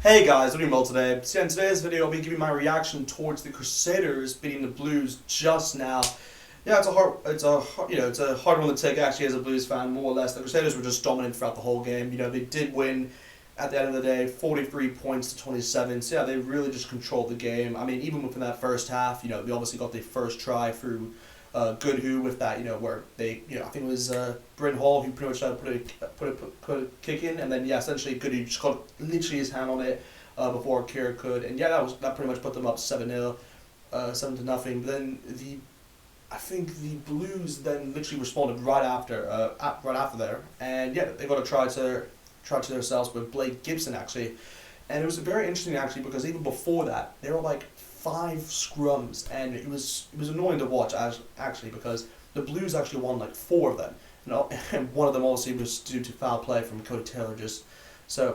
Hey guys, doing well today. So in today's video I'll be giving my reaction towards the Crusaders beating the Blues just now. Yeah, it's a hard one to take actually as a Blues fan, more or less. The Crusaders were just dominant throughout the whole game. You know, they did win at the end of the day, 43 points to 27. So yeah, they really just controlled the game. I mean, even within that first half, you know, they obviously got the first try through Goodhue with that, you know, where they, you know, I think it was Bryn Hall who pretty much put a kick in, and then yeah, essentially Goodhue just got literally his hand on it before Kira could, and yeah, that pretty much put them up 7-0, 7-0. But then I think the Blues then literally responded right after there, and yeah, they got a try to themselves with Blake Gibson actually, and it was very interesting actually because even before that there were like 5 scrums, and it was annoying to watch actually because the Blues actually won like 4 of them, and one of them obviously was due to foul play from Aotearoa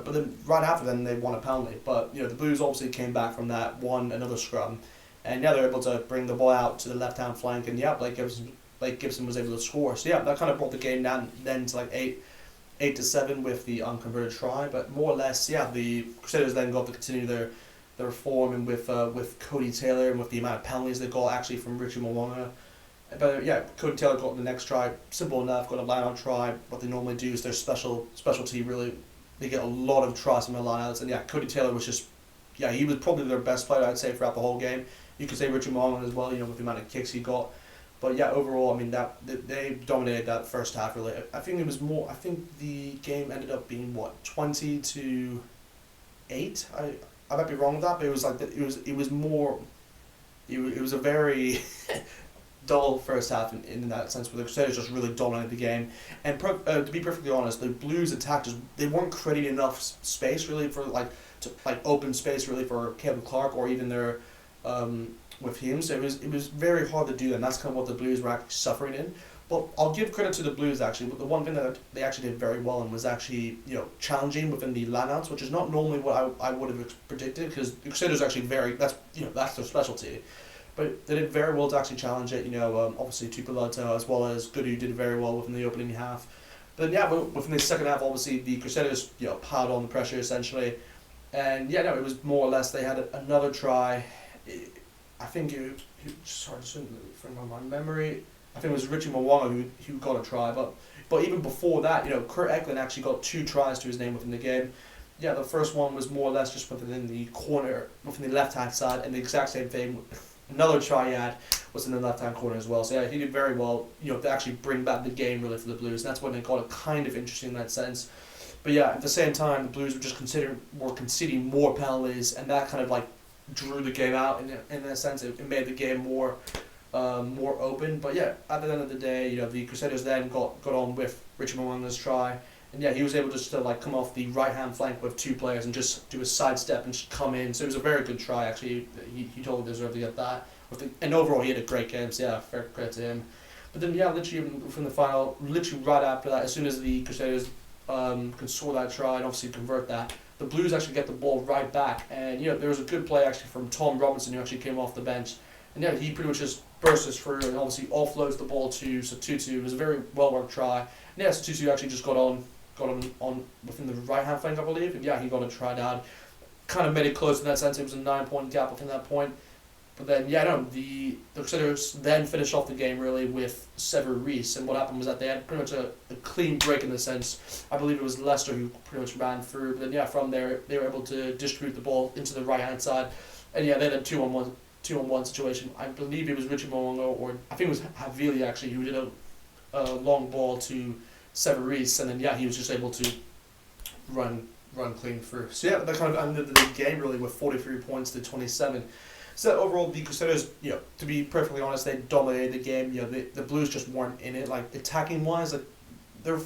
but then right after them they won a penalty, but you know the Blues obviously came back from that, won another scrum, and yeah, they were able to bring the ball out to the left hand flank, and yeah, Blake Gibson was able to score, so yeah, that kind of brought the game down then to like 8-7 with the unconverted try, but more or less, yeah, the Crusaders then got to continue their form, and with Cody Taylor and with the amount of penalties they got actually from Richie Mwanga. But yeah, Cody Taylor got the next try, simple enough, got a line-out try. What they normally do is their specialty really, they get a lot of tries from the line-outs, and yeah, Cody Taylor was just, yeah, he was probably their best player, I'd say, throughout the whole game. You could say Richie Mwanga as well, you know, with the amount of kicks he got. But yeah, overall, I mean, they dominated that first half really. I think it was more. I think the game ended up being what, 20-8. I might be wrong with that, but it was like it was more. It was a very dull first half in that sense, where the Crusaders just really dominated the game. And to be perfectly honest, the Blues attackers, they weren't creating enough space really for open space really for Kevin Clark or even their with him, so it was very hard to do that, and that's kind of what the Blues were actually suffering in. But I'll give credit to the Blues actually, but the one thing that they actually did very well in was actually, you know, challenging within the lineouts, which is not normally what I would have predicted, because the Crusaders actually that's their specialty. But they did very well to actually challenge it, you know, obviously Tupolata as well as Goodhue did very well within the opening half. But then yeah, within the second half, obviously the Crusaders, you know, piled on the pressure essentially, and yeah, no, it was more or less they had another try. I think from my memory, I think it was Richie Mwanga who got a try, but even before that, you know, Kurt Eklund actually got 2 tries to his name within the game. Yeah, the first one was more or less just within the corner, within the left hand side, and the exact same thing. Another try he had was in the left hand corner as well. So yeah, he did very well, you know, to actually bring back the game really for the Blues. And that's when they got it kind of interesting in that sense. But yeah, at the same time, the Blues were just conceding more penalties, and that kind of like drew the game out in a sense. It made the game more open. But yeah, at the end of the day, you know, the Crusaders then got on with Richard Mwanga's try, and yeah, he was able just to like come off the right hand flank with 2 players and just do a sidestep and just come in. So it was a very good try actually. He totally deserved to get that. And overall, he had a great game. So yeah, fair credit to him. But then yeah, literally from the final, literally right after that, as soon as the Crusaders can score that try and obviously convert that, the Blues actually get the ball right back, and you know there was a good play actually from Tom Robinson, who actually came off the bench, and yeah, he pretty much just bursts through and obviously offloads the ball to Tutu. It was a very well worked try, and yeah, so Tutu actually just got on within the right hand flank, I believe, and yeah, he got a try down, kind of made it close in that sense. It was a 9-point gap within that point. But then, yeah, no, the Crusaders then finished off the game really with Sever Reese, and what happened was that they had pretty much a clean break in the sense. I believe it was Leicester who pretty much ran through, but then yeah, from there they were able to distribute the ball into the right hand side, and yeah, they had a 2-on-1 situation. I believe it was Richard Mwanga, or I think it was Havili actually, who did a long ball to Sever Reese, and then yeah, he was just able to run clean through. So yeah, that kind of ended the game really with 43 points to 27. So overall, the Crusaders, you know, to be perfectly honest, they dominated the game. You know, the Blues just weren't in it. Like attacking wise, like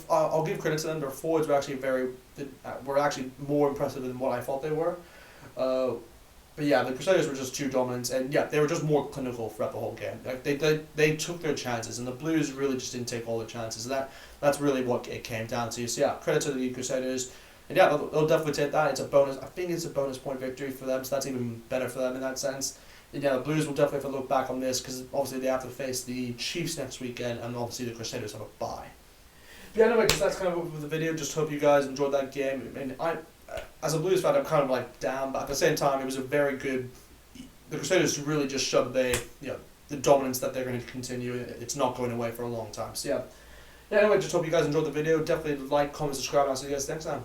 I'll give credit to them. Their forwards were actually more impressive than what I thought they were. But yeah, the Crusaders were just too dominant, and yeah, they were just more clinical throughout the whole game. Like they took their chances, and the Blues really just didn't take all the chances. And that's really what it came down to. So yeah, credit to the Crusaders. And yeah, they'll definitely take that. It's a bonus. I think it's a bonus point victory for them, so that's even better for them in that sense. And yeah, the Blues will definitely have to look back on this, because obviously they have to face the Chiefs next weekend, and obviously the Crusaders have a bye. But yeah, anyway, that's kind of it for the video. Just hope you guys enjoyed that game. And as a Blues fan, I'm kind of like down, but at the same time, it was a very good. The Crusaders really just showed the dominance that they're going to continue. It's not going away for a long time. So yeah. Anyway, just hope you guys enjoyed the video. Definitely like, comment, subscribe, and I'll see you guys next time.